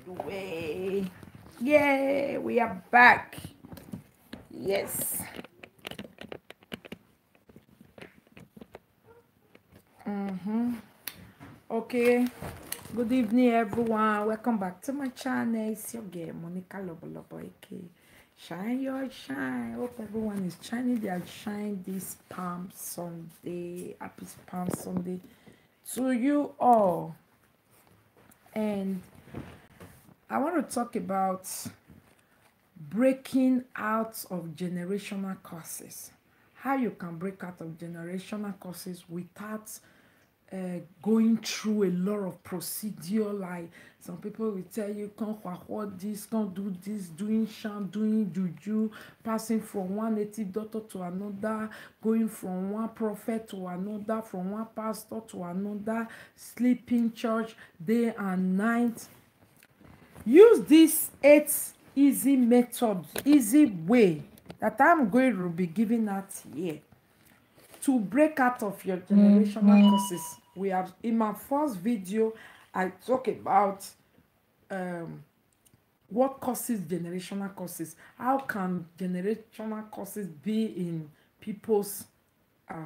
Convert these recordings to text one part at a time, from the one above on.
way. Yay, we are back. Yes. Okay. Good evening, everyone. Welcome back to my channel. It's your girl, Monica Lobolobo, aka Shine Your Shine. Hope everyone is shining their shine this Palm Sunday. Happy Palm Sunday to you all. And I want to talk about breaking out of generational curses. How you can break out of generational curses without going through a lot of procedure. Like some people will tell you, can't afford this, can't do this, doing sham, doing juju, passing from one native doctor to another, going from one prophet to another, from one pastor to another, sleeping church day and night. Use this 8 easy method, easy way that I'm going to be giving out here to break out of your generational curses. We have in my first video, I talk about what causes generational curses. How can generational curses be in people's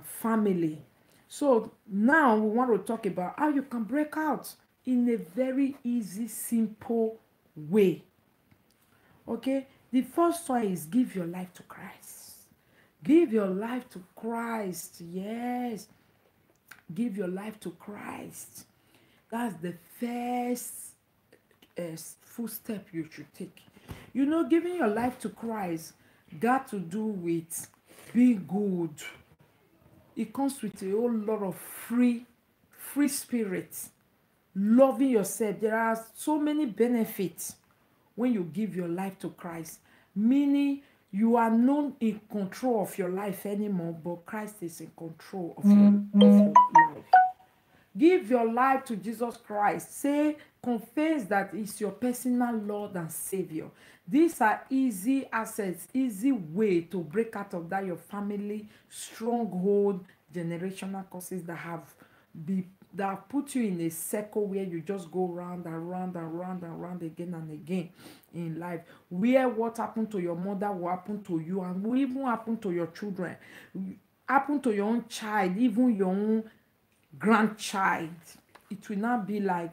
family? So now we want to talk about how you can break out in a very easy, simple way. Okay, the first one is give your life to Christ. Give your life to Christ. Yes, give your life to Christ. That's the first full step you should take. You know, giving your life to Christ got to do with being good. It comes with a whole lot of free spirit, loving yourself. There are so many benefits when you give your life to Christ, meaning you are not in control of your life anymore, but Christ is in control of your life. Give your life to Jesus Christ. Say, confess that it's your personal Lord and Savior. These are easy assets, easy way to break out of that your family stronghold, generational causes that have put you in a circle where you just go round and round and round and round again and again in life, where what happened to your mother will happen to you and will even happen to your children, happen to your own child, even your own grandchild. It will not be like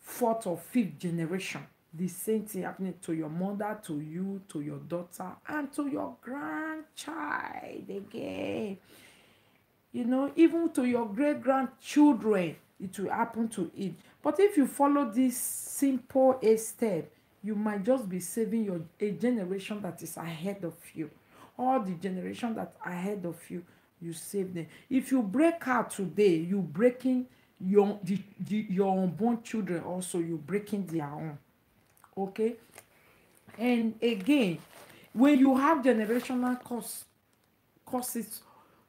4th or 5th generation. The same thing happening to your mother, to you, to your daughter, and to your grandchild again. You know, even to your great grandchildren, it will happen to it. But if you follow this simple a step, you might just be saving a generation that is ahead of you. All the generation that are ahead of you, you save them. If you break out today, you breaking your unborn children also, you breaking their own. Okay. And again, when you have generational causes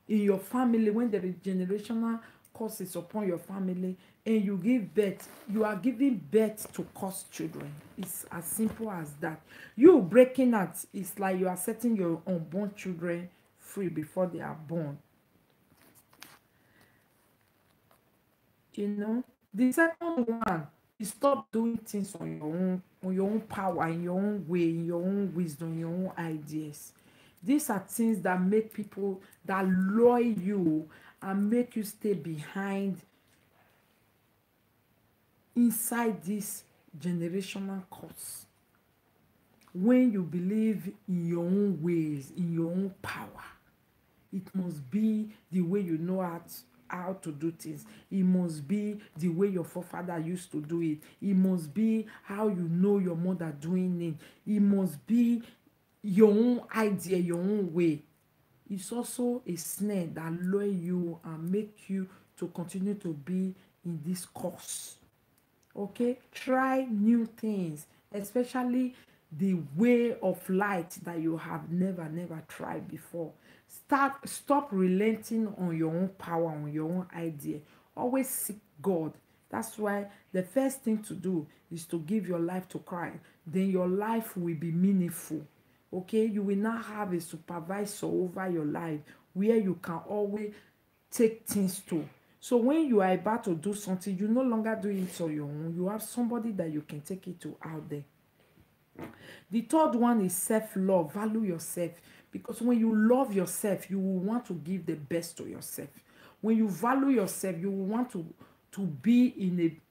in your family, when there is generational curses upon your family and you give birth, you are giving birth to cursed children. It's as simple as that. You breaking out is like you are setting your unborn children free before they are born. You know, the second one is stop doing things on your own power, in your own way, in your own wisdom, your own ideas. These are things that make people that lure you and make you stay behind inside this generational curse. When you believe in your own ways, in your own power, it must be the way you know how to do things. It must be the way your forefather used to do it. It must be how you know your mother doing it. It must be your own idea, your own way. It's also a snare that lure you and make you to continue to be in this course. Okay, try new things, especially the way of light that you have never tried before. Stop relenting on your own power, on your own idea. Always seek God. That's why the first thing to do is to give your life to Christ. Then your life will be meaningful. Okay, you will not have a supervisor over your life where you can always take things to. So when you are about to do something, you no longer do it on your own. You have somebody that you can take it to out there. The third one is self-love. Value yourself. Because when you love yourself, you will want to give the best to yourself. When you value yourself, you will want to be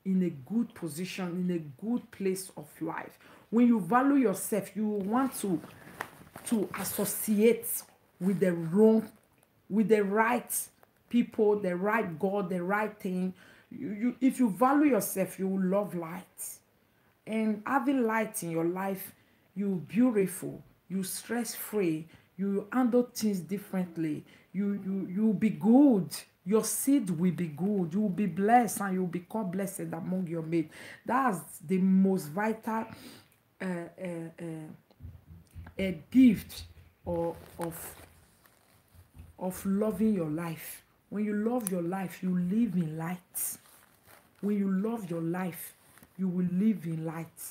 in a good position, in a good place of life. When you value yourself, you will want to associate with the right people, the right God, the right thing. If you value yourself, you will love light. And having light in your life, you beautiful, you stress free, you handle things differently, you be good, your seed will be good, you will be blessed, and you will become blessed among your mate. That's the most vital a gift or of loving your life. When you love your life, you live in light. When you love your life, you will live in light.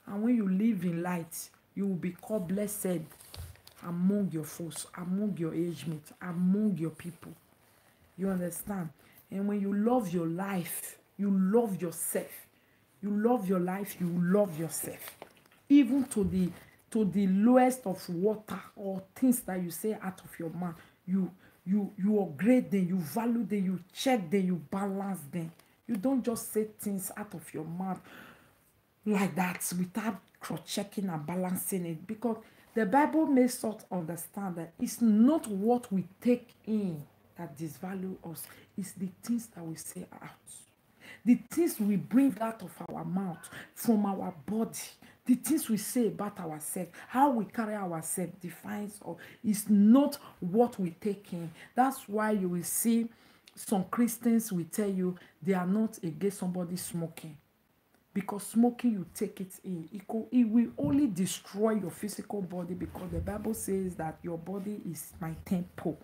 And when you live in light, you will become blessed among your foes, among your age mates, among your people. You understand? And when you love your life, you love yourself. You love your life, you love yourself. Even to the lowest of water or things that you say out of your mouth, you upgrade them, you value them, you check them, you balance them. You don't just say things out of your mouth like that without cross-checking and balancing it, because the Bible makes us understand that it's not what we take in that disvalue us, it's the things that we say out. The things we bring out of our mouth, from our body, the things we say about ourselves, how we carry ourselves defines us. It's not what we take in. That's why you will see some Christians will tell you they are not against somebody smoking. Because smoking, you take it in. It will only destroy your physical body, because the Bible says that your body is my temple.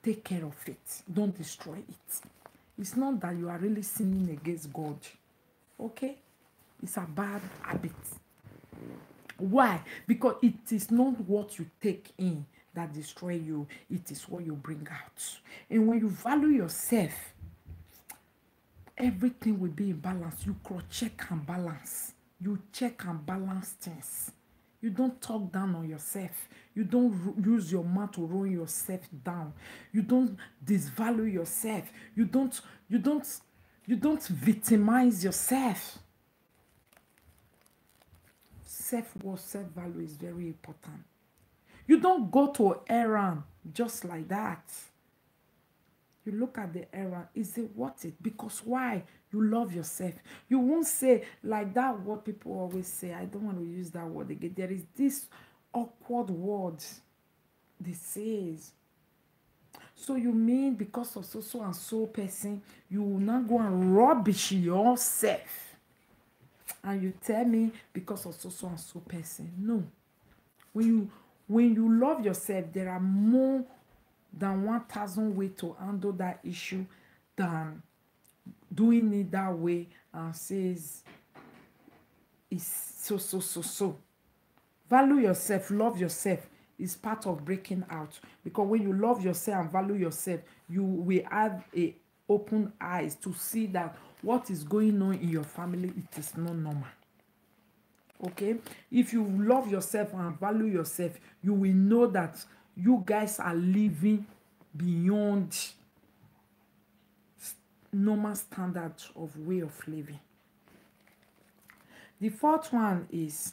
Take care of it. Don't destroy it. It's not that you are really sinning against God. Okay? It's a bad habit. Why? Because it is not what you take in that destroy you. It is what you bring out. And when you value yourself, everything will be in balance. You cross-check and balance. You check and balance things. You don't talk down on yourself. You don't use your mouth to run yourself down. You don't disvalue yourself. You don't victimize yourself. Self-worth, self-value is very important. You don't go to an errand just like that. You look at the errand, is it worth it? Because why? You love yourself. You won't say like that what people always say. I don't want to use that word again. There is this awkward word they say. So you mean because of so and so person, you will not go and rubbish yourself? And you tell me because of so and so person. No. When you love yourself, there are more than 1,000 ways to handle that issue than doing it that way and says it's so. Value yourself, love yourself is part of breaking out. Because when you love yourself and value yourself, you will have a open eyes to see that what is going on in your family, it is not normal. Okay? If you love yourself and value yourself, you will know that you guys are living beyond normal standards of way of living. The fourth one is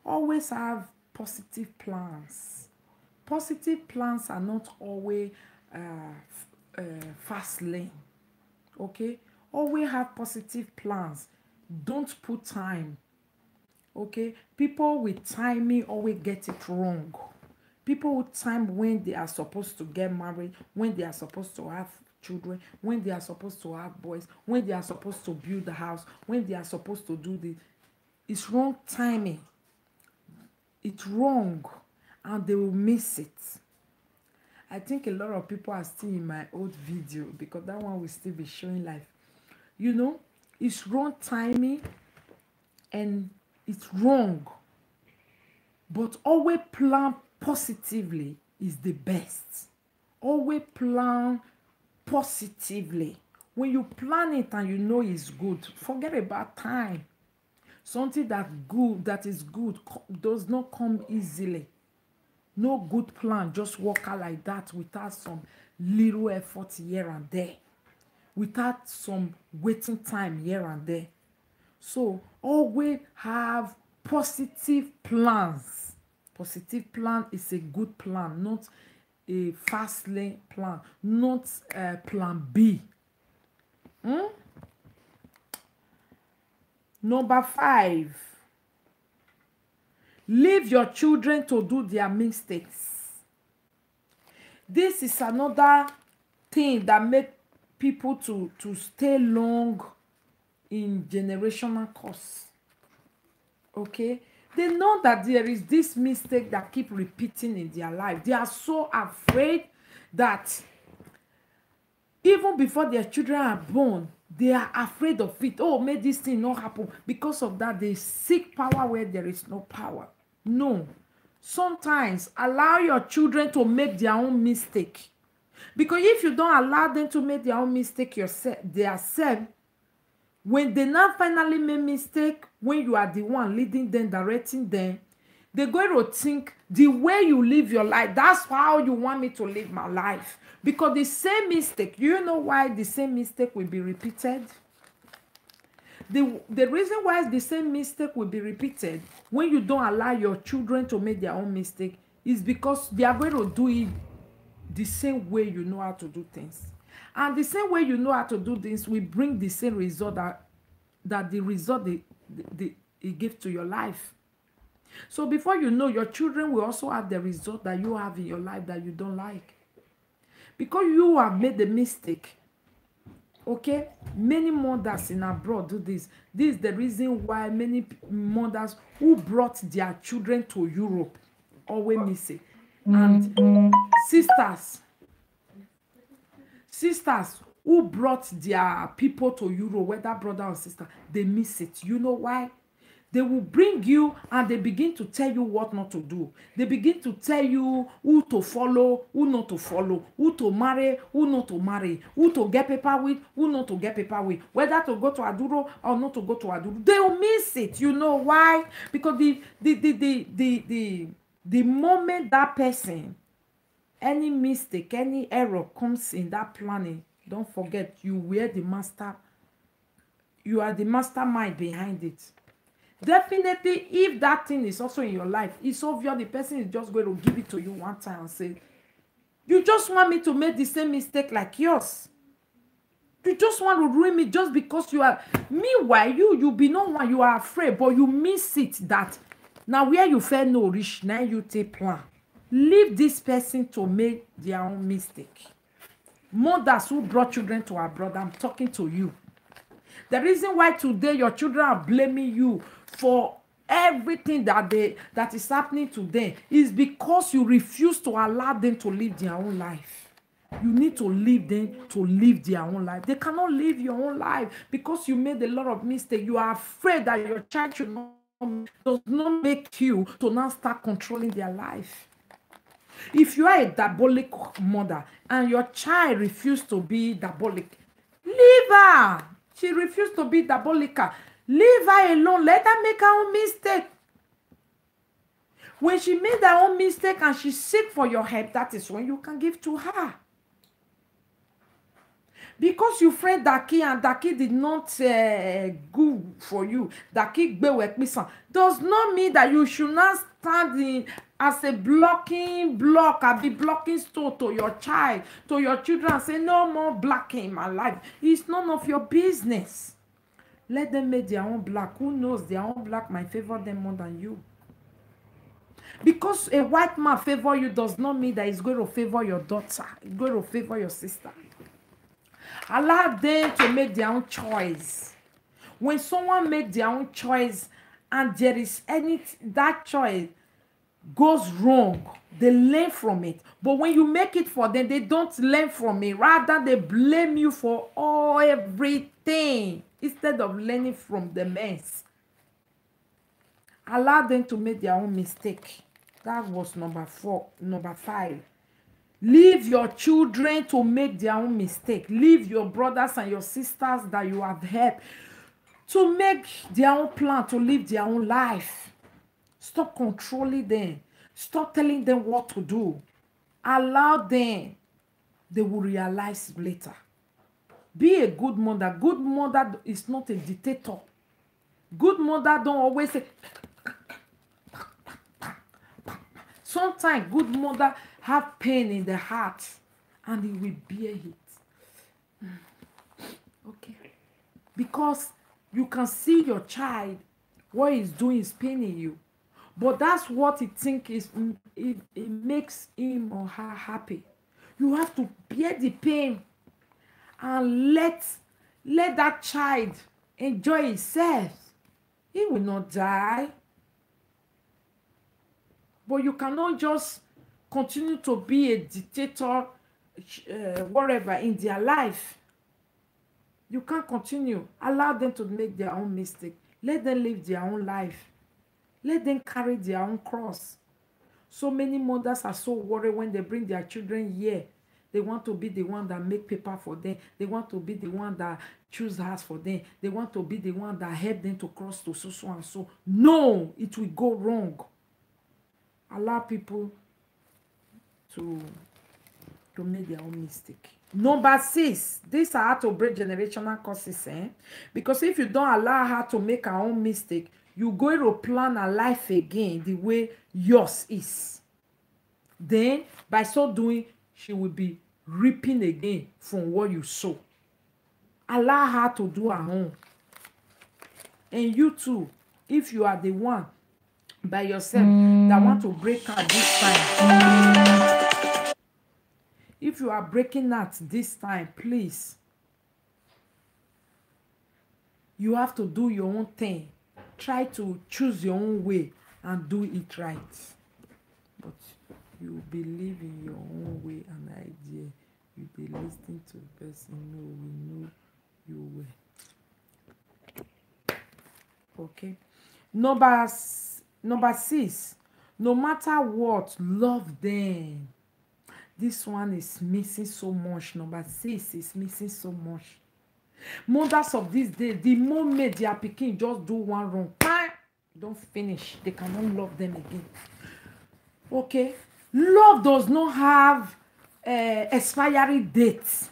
always have positive plans. Positive plans are not always fast lane. Okay? Always have positive plans. Don't put time. Okay? People with timing always get it wrong. People with time when they are supposed to get married, when they are supposed to have children, when they are supposed to have boys, when they are supposed to build the house, when they are supposed to do this. It's wrong timing. It's wrong. And they will miss it. I think a lot of people are still in my old video because that one will still be showing live. You know, it's wrong timing and it's wrong. But always plan positively is the best. Always plan positively. When you plan it and you know it's good, forget about time. Something that is good does not come easily. No good plan just work out like that without some little effort here and there, without some waiting time here and there. So always have positive plans. Positive plan is a good plan, not a fast lane plan, not plan B. Number 5, leave your children to do their mistakes. This is another thing that make people to stay long in generational curse. Okay, they know that there is this mistake that keep repeating in their life. They are so afraid that even before their children are born, they are afraid of it. Oh, may this thing not happen. Because of that, they seek power where there is no power. No. Sometimes allow your children to make their own mistake. Because if you don't allow them to make their own mistake themselves, when they now finally make mistake, when you are the one leading them, directing them, they're going to think the way you live your life, that's how you want me to live my life. Because the same mistake, you know why the same mistake will be repeated? The reason why the same mistake will be repeated when you don't allow your children to make their own mistake is because they are going to do it the same way you know how to do things. And the same way you know how to do things will bring the same result that the result it gives to your life. So before you know, your children will also have the result that you have in your life that you don't like. Because you have made the mistake. Okay, many mothers in abroad do this. This is the reason why many mothers who brought their children to Europe always miss it. And sisters who brought their people to Europe, whether brother or sister, they miss it. You know why? They will bring you and they begin to tell you what not to do. They begin to tell you who to follow, who not to follow, who to marry, who not to marry, who to get paper with, who not to get paper with, whether to go to Aduro or not to go to Aduro. They will miss it. You know why? Because the moment that person, any mistake, any error comes in that planning, don't forget you are the mastermind behind it. Definitely, if that thing is also in your life, it's obvious the person is just going to give it to you one time and say, you just want me to make the same mistake like yours. You just want to ruin me just because you are. Meanwhile, you be no one, you are afraid, but you miss it that now where you fail no reach, now you take plan. Leave this person to make their own mistake. Mothers who brought children to abroad, I'm talking to you. The reason why today your children are blaming you for everything that is happening to them is because you refuse to allow them to live their own life. You need to leave them to live their own life. They cannot live your own life because you made a lot of mistakes. You are afraid that your child does not make you to now start controlling their life. If you are a diabolic mother and your child refuses to be diabolic, leave her. She refused to be diabolical. Leave her alone. Let her make her own mistake. When she made her own mistake and she seek for your help, that is when you can give to her. Because you friend Daki and Daki did not good for you, Daki does not mean that you should not stand in as a blocking block and be blocking stone to your child, to your children, and say no more blocking in my life. It's none of your business. Let them make their own black. Who knows, their own black might favor them more than you. Because a white man favor you does not mean that he's going to favor your daughter. He's going to favor your sister. Allow them to make their own choice. When someone makes their own choice and there is that choice goes wrong, they learn from it. But when you make it for them, they don't learn from it. Rather, they blame you for everything instead of learning from the mess. Allow them to make their own mistake. That was number 5. Leave your children to make their own mistake. Leave your brothers and your sisters that you have helped to make their own plan, to live their own life. Stop controlling them. Stop telling them what to do. Allow them. They will realize later. Be a good mother. Good mother is not a dictator. Good mother don't always say. Sometimes good mother have pain in the heart and he will bear it. Okay. Because you can see your child, what he's doing is paining you. But that's what he think is, it makes him or her happy. You have to bear the pain and let that child enjoy himself. He will not die. But you cannot just continue to be a dictator, whatever, in their life. You can't continue. Allow them to make their own mistake. Let them live their own life. Let them carry their own cross. So many mothers are so worried when they bring their children here. They want to be the one that make paper for them. They want to be the one that choose house for them. They want to be the one that help them to cross to so and so. No, it will go wrong. Allow people to make their own mistake. Number 6, these are how to break generational curses. Because if you don't allow her to make her own mistake, you're going to plan her life again the way yours is. Then, by so doing, she will be reaping again from what you sow. Allow her to do her own. And you too, if you are the one by yourself that want to break her this time, if you are breaking that this time, please, you have to do your own thing. Try to choose your own way and do it right. But you believe in your own way and idea. You be listening to the person. No, we know you will. Okay. Number 6. No matter what, love them. This one is missing so much. Number 6 is missing so much. Mothers of this day, the moment their pikin just do one wrong, don't finish. They cannot love them again. Okay? Love does not have expiry dates.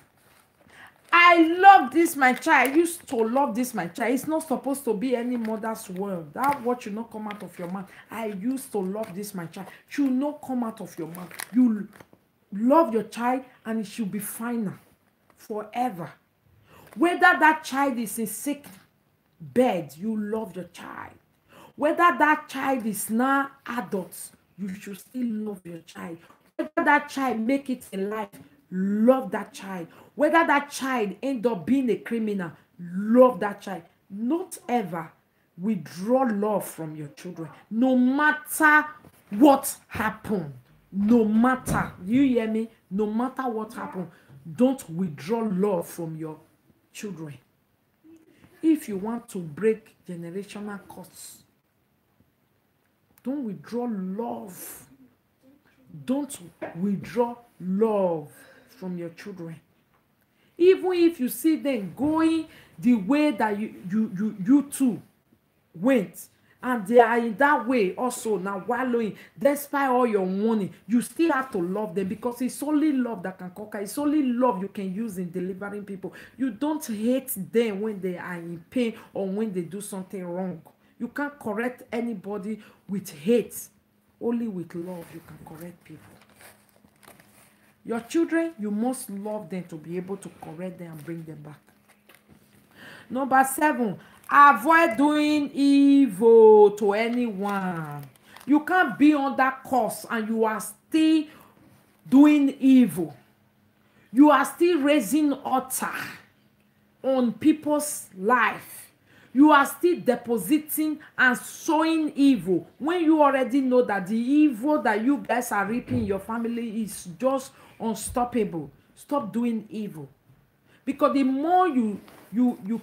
I love this, my child. I used to love this, my child. It's not supposed to be any mother's word. That word should not come out of your mouth. I used to love this, my child. Should not come out of your mouth. You love your child and it should be final forever. Whether that child is in sick bed, you love your child. Whether that child is now adult, you should still love your child. Whether that child make it in life, love that child. Whether that child end up being a criminal, love that child. Not ever withdraw love from your children. No matter what happened. No matter, you hear me? No matter what happened, don't withdraw love from your children. If you want to break generational curses, don't withdraw love. Don't withdraw love from your children. Even if you see them going the way that you too went, and they are in that way also now wallowing, despite all your warning, you still have to love them, because it's only love that can conquer. It's only love you can use in delivering people. You don't hate them when they are in pain or when they do something wrong. You can't correct anybody with hate. Only with love you can correct people. Your children, you must love them to be able to correct them and bring them back. Number 7, avoid doing evil to anyone. You can't be on that course and you are still doing evil. You are still raising altar on people's life. You are still depositing and sowing evil when you already know that the evil that you guys are reaping in your family is just unstoppable. Stop doing evil. Because the more you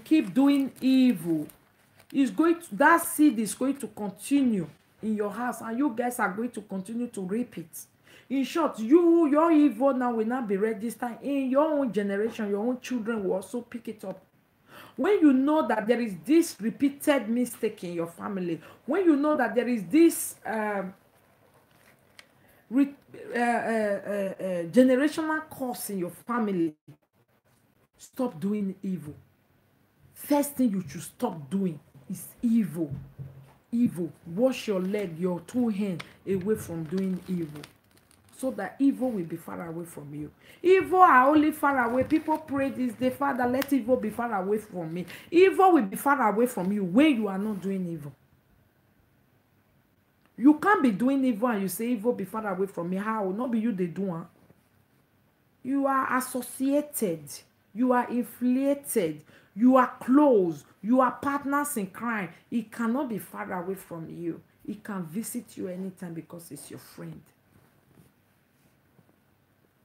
keep doing evil, that seed is going to continue in your house, and you guys are going to continue to reap it. In short, your evil now will not be registered in your own generation. Your own children will also pick it up. When you know that there is this repeated mistake in your family, when you know that there is this generational curse in your family, stop doing evil. First thing you should stop doing is evil. Evil. Wash your leg, your two hands away from doing evil, so that evil will be far away from you. Evil are only far away. People pray this day, Father, let evil be far away from me. Evil will be far away from you when you are not doing evil. You can't be doing evil and you say evil be far away from me. How? Not be you they do. Huh? You are associated. You are inflated. You are close. You are partners in crime. It cannot be far away from you. It can visit you anytime because it's your friend.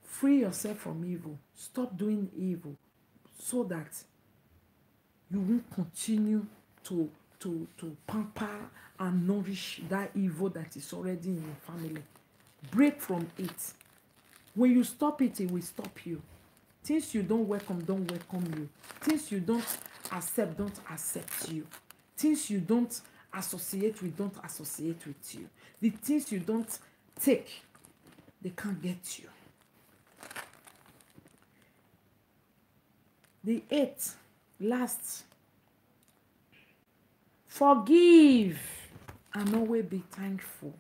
Free yourself from evil. Stop doing evil so that you won't continue to pamper and nourish that evil that is already in your family. Break from it. When you stop it, it will stop you. Things you don't welcome you. Things you don't accept you. Things you don't associate with don't associate with you. The things you don't take, they can't get you. The 8th, last, forgive and always be thankful.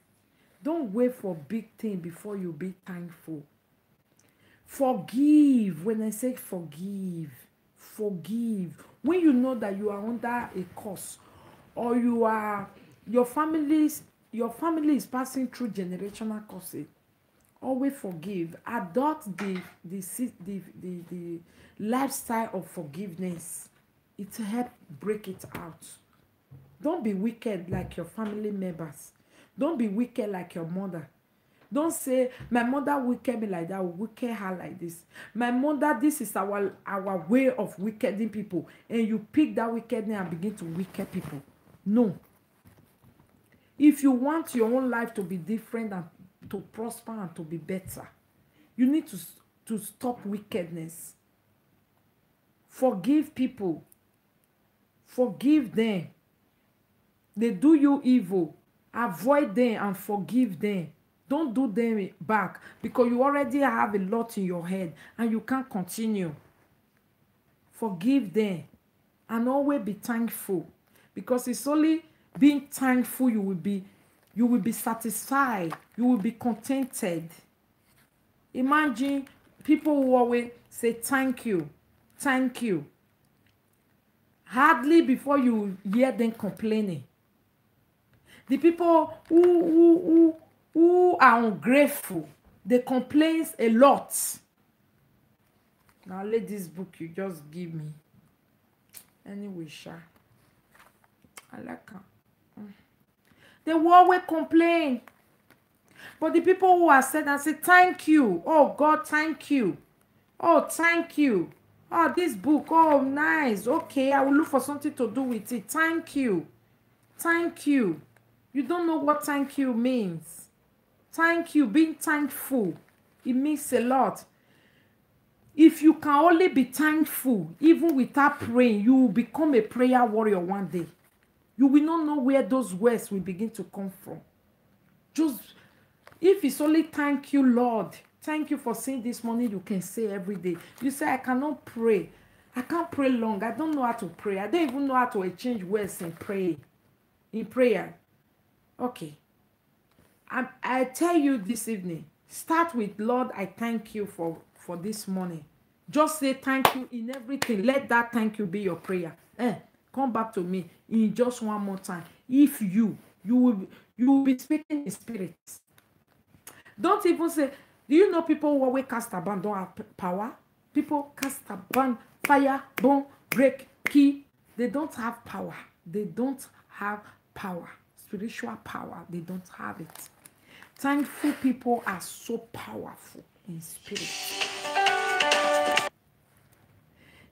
Don't wait for big things before you be thankful. Forgive. When I say forgive, forgive. When you know that you are under a curse, or your family is passing through generational curses, always forgive. Adopt the lifestyle of forgiveness. It helps break it out. Don't be wicked like your family members. Don't be wicked like your mother. Don't say, my mother wicked me like that, wicked her like this. My mother, this is our way of wickeding people. And you pick that wickedness and begin to wicked people. No. If you want your own life to be different and to prosper and to be better, you need to stop wickedness. Forgive people. Forgive them. They do you evil. Avoid them and forgive them. Don't do them back, because you already have a lot in your head and you can't continue. Forgive them and always be thankful, because it's only being thankful you will be satisfied. You will be contented. Imagine people who always say thank you, thank you. Hardly before you hear them complaining. The people who are ungrateful, they complain a lot. Now let this book you just give me. Anyway, I like her. They will always complain. But the people who are said and say thank you. Oh God, thank you. Oh, thank you. Oh, this book. Oh, nice. Okay, I will look for something to do with it. Thank you. Thank you. You don't know what thank you means. Thank you. Being thankful, it means a lot. If you can only be thankful, even without praying, you will become a prayer warrior one day. You will not know where those words will begin to come from. Just, if it's only thank you, Lord. Thank you for seeing this morning, you can say every day. You say, I cannot pray. I can't pray long. I don't know how to pray. I don't even know how to exchange words in prayer. Okay. I tell you this evening, start with, Lord, I thank you for this morning. Just say thank you in everything. Let that thank you be your prayer. Come back to me in just one more time. If you will be speaking in spirit. Don't even say, do you know people who always cast a ban don't have power? People cast a ban, fire, bomb, break, key. They don't have power. They don't have power. Spiritual power. They don't have it. Thankful people are so powerful in spirit.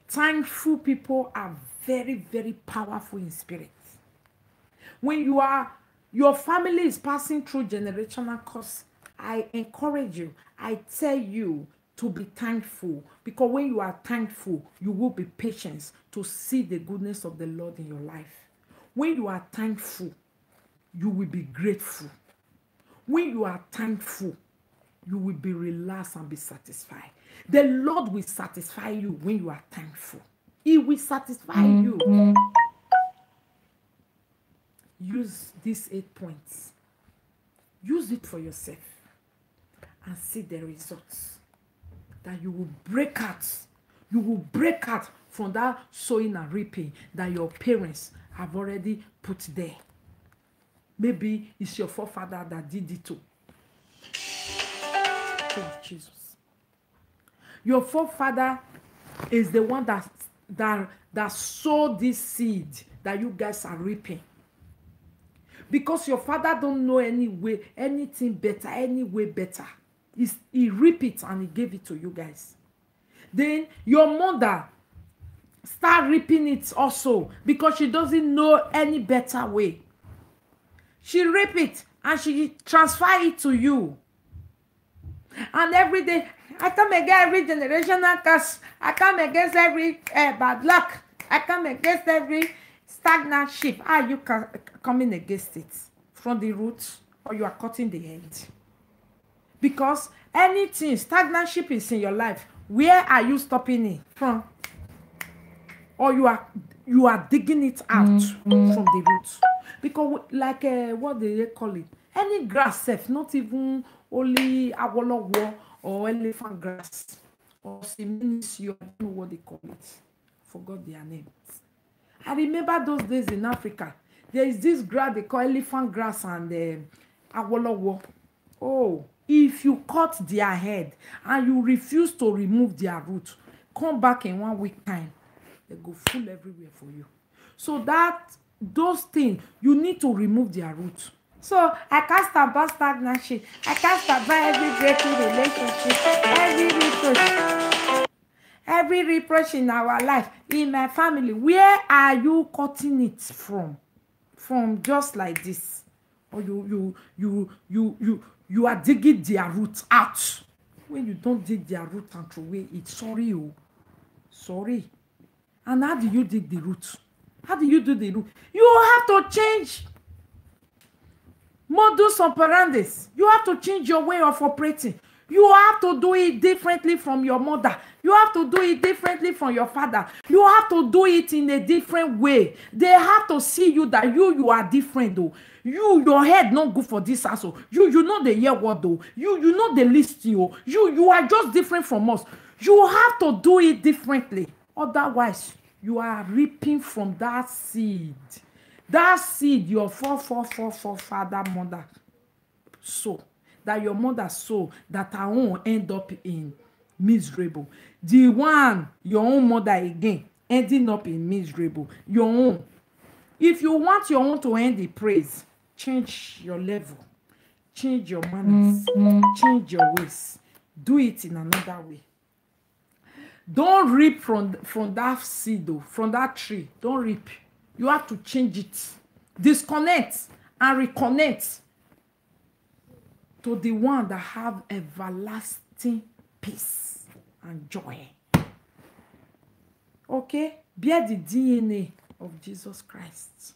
Thankful people are very, very powerful in spirit. When your family is passing through generational curse, I encourage you, I tell you to be thankful, because when you are thankful, you will be patient to see the goodness of the Lord in your life. When you are thankful, you will be grateful. When you are thankful, you will be relaxed and be satisfied. The Lord will satisfy you when you are thankful. He will satisfy you. Use these 8 points. Use it for yourself and see the results. That you will break out. You will break out from that sowing and reaping that your parents have already put there. Maybe it's your forefather that did it too. Oh, Jesus. Your forefather is the one that sowed this seed that you guys are reaping. Because your father don't know any way, anything better, any way better. He reap it and he gave it to you guys. Then your mother start reaping it also because she doesn't know any better way. She reap it and she transfer it to you. And every day, I come against every generational curse. I come against every bad luck. I come against every stagnant sheep. Are you coming against it from the roots, or you are cutting the head? Because anything, stagnant sheep is in your life. Where are you stopping it from? Or you are digging it out from the roots? Because like what do they call it? Any grass self, not even only awolowo or elephant grass or siminisiu, I don't know what they call it. Forgot their names. I remember those days in Africa. There is this grass they call elephant grass and awolowo. Oh, if you cut their head and you refuse to remove their roots, come back in 1 week time, they go full everywhere for you. So that those things, you need to remove their roots. So I can't stop about stagnant shit. I can't stop about every breaking relationship, every reproach in our life, in my family. Where are you cutting it from? From just like this, or you are digging their roots out. When you don't dig their roots and throw away it, sorry, oh, sorry. And how do you dig the roots? How do you do the root? You have to change modus operandi. You have to change your way of operating. You have to do it differently from your mother. You have to do it differently from your father. You have to do it in a different way. They have to see you that you are different though. Your head not good for this also. You know the hear word though. You know the list you. You are just different from us. You have to do it differently. Otherwise, you are reaping from that seed. That seed your father, mother sow. That your mother sow, that her own end up in miserable. The one, your own mother again, ending up in miserable. Your own. If you want your own to end the praise, change your level. Change your manners. Change your ways. Do it in another way. Don't reap from that seed, though, from that tree. Don't reap. You have to change it. Disconnect and reconnect to the one that have everlasting peace and joy. Okay? Bear the DNA of Jesus Christ.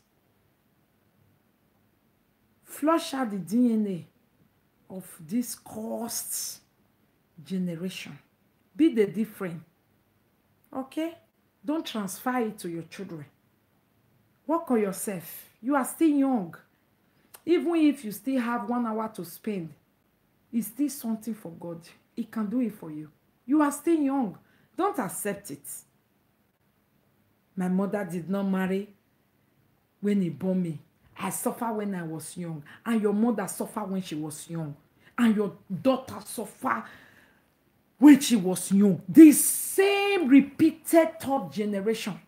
Flush out the DNA of this cursed generation. Be the different. Okay? Don't transfer it to your children. Work on yourself. You are still young. Even if you still have 1 hour to spend, it's still something for God. He can do it for you. You are still young. Don't accept it. My mother did not marry when he born me. I suffered when I was young. And your mother suffered when she was young. And your daughter suffered when she was young. The same repeated third generation.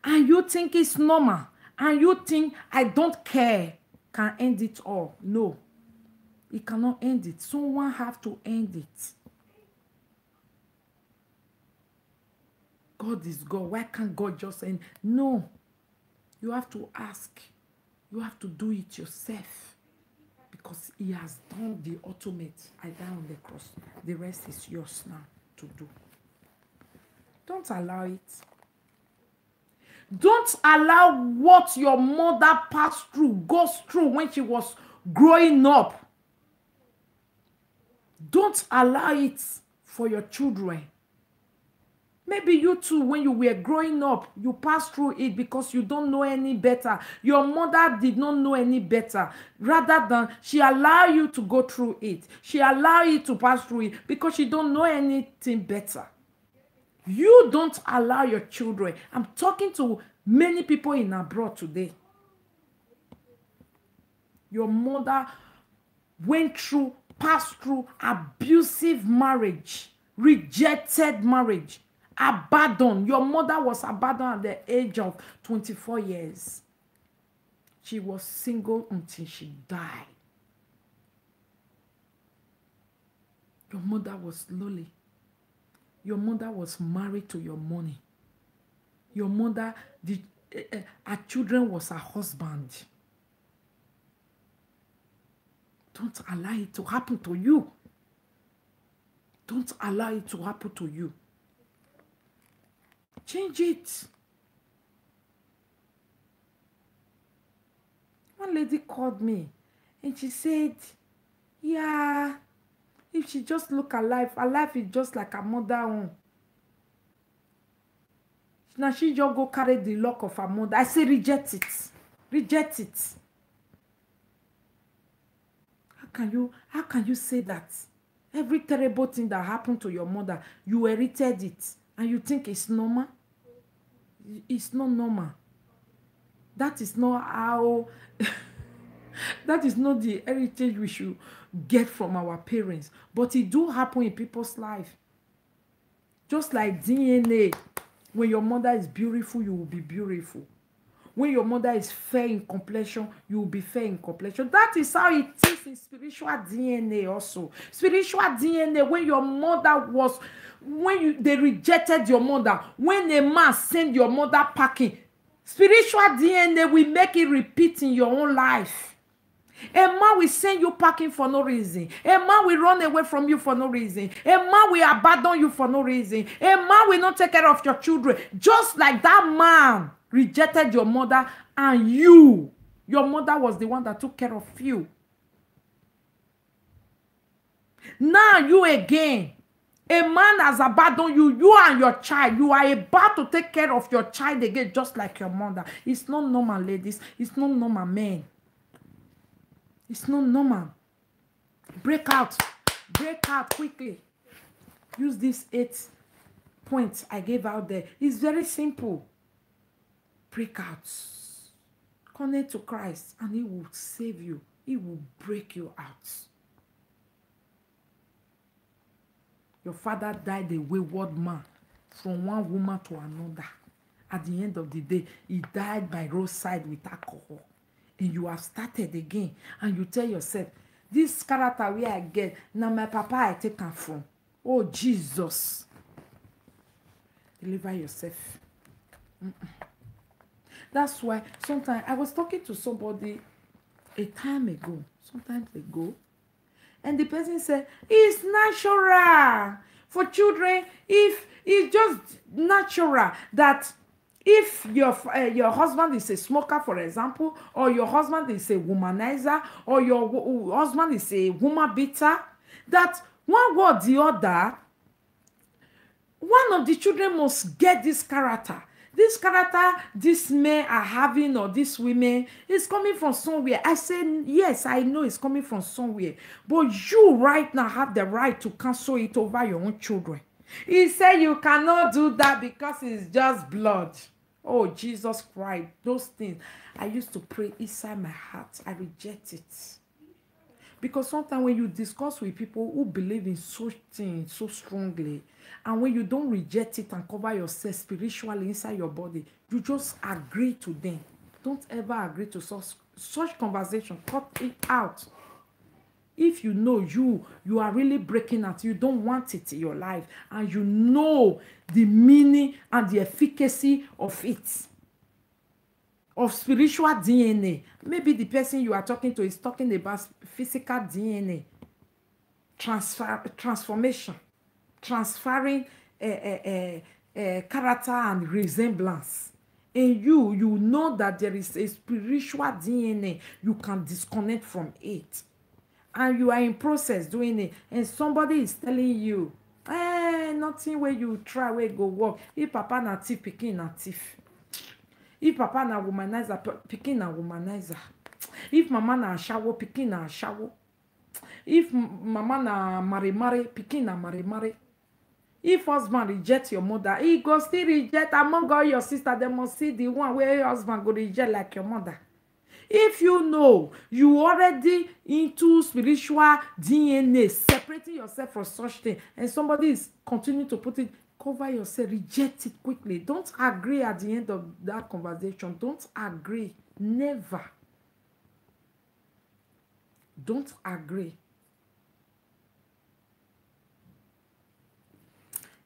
And you think it's normal. And you think I don't care can end it all. No. It cannot end it. Someone have to end it. God is God. Why can't God just end? No. You have to ask. You have to do it yourself. Because He has done the ultimate. I die on the cross. The rest is yours now to do. Don't allow it. Don't allow what your mother passed through, goes through when she was growing up. Don't allow it for your children. Maybe you too, when you were growing up, you passed through it because you don't know any better. Your mother did not know any better. Rather than she allow you to go through it. She allow you to pass through it because she don't know anything better. You don't allow your children. I'm talking to many people in abroad today. Your mother went through, passed through abusive marriage, rejected marriage, abandoned. Your mother was abandoned at the age of 24 years. She was single until she died. Your mother was lonely. Your mother was married to your money. Your mother, her children was her husband. Don't allow it to happen to you. Don't allow it to happen to you. Change it. One lady called me and she said, yeah, if she just look her life is just like her mother own. Now she just go carry the luck of her mother. I say reject it. Reject it. How can you say that? Every terrible thing that happened to your mother, you inherited it and you think it's normal? It's not normal. That is not how that is not the heritage we should get from our parents. But it do happen in people's life. Just like DNA. When your mother is beautiful, you will be beautiful. When your mother is fair in complexion, you will be fair in complexion. That is how it is in spiritual DNA also. Spiritual DNA, when your mother was, they rejected your mother, when a man sent your mother packing, spiritual DNA will make it repeat in your own life. A man will send you packing for no reason. A man will run away from you for no reason. A man will abandon you for no reason. A man will not take care of your children. Just like that man rejected your mother, and your mother was the one that took care of you. Now you again, a man has abandoned you, you and your child. You are about to take care of your child again, just like your mother. It's not normal, ladies. It's not normal, men. It's not normal. Break out quickly. Use these 8 points I gave out there. It's very simple. Break out. Connect to Christ and He will save you. He will break you out. Your father died a wayward man from one woman to another. At the end of the day, he died by roadside with alcohol. And you have started again. And you tell yourself, this character where I get, now my papa I take him from. Oh, Jesus. Deliver yourself. That's why sometimes I was talking to somebody some time ago, and the person said, it's natural for children. If it's just natural that if your husband is a smoker, for example, or your husband is a womanizer, or your husband is a woman beater, that one way or the other, one of the children must get this character. This character these men are having, or these women, is coming from somewhere. I say, yes, I know it's coming from somewhere. But you right now have the right to cancel it over your own children. He said you cannot do that because it's just blood. Oh, Jesus Christ. Those things, I used to pray inside my heart. I reject it. Because sometimes when you discuss with people who believe in such things so strongly, and when you don't reject it and cover yourself spiritually inside your body, you just agree to them. Don't ever agree to such conversation. Cut it out. If you know you are really breaking out, you don't want it in your life, and you know the meaning and the efficacy of it, of spiritual DNA. Maybe the person you are talking to is talking about physical DNA. Transformation, transferring character and resemblance. And you know that there is a spiritual DNA. You can disconnect from it. And you are in process doing it. And somebody is telling you, nothing where you try where go work. If papa na thief, pikin na thief. If papa na womanizer, pikin na womanizer. If mama na ashawo, pikin na ashawo. If mama na marry, pikin na marry. If husband reject your mother, he go still reject among all your sister. They must see the one where your husband go reject like your mother. If you know you already into spiritual DNA, separating yourself from such thing, and somebody is continuing to put it, cover yourself, reject it quickly. Don't agree at the end of that conversation. Don't agree. Never. Don't agree.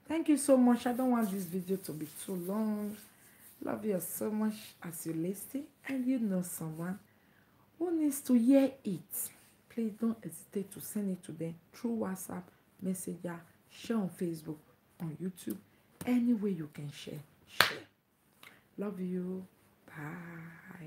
Thank you so much. I don't want this video to be too long. Love you so much as you listen, and you know someone who needs to hear it. Please don't hesitate to send it to them through WhatsApp, Messenger, share on Facebook, on YouTube, any way you can share. Love you. Bye.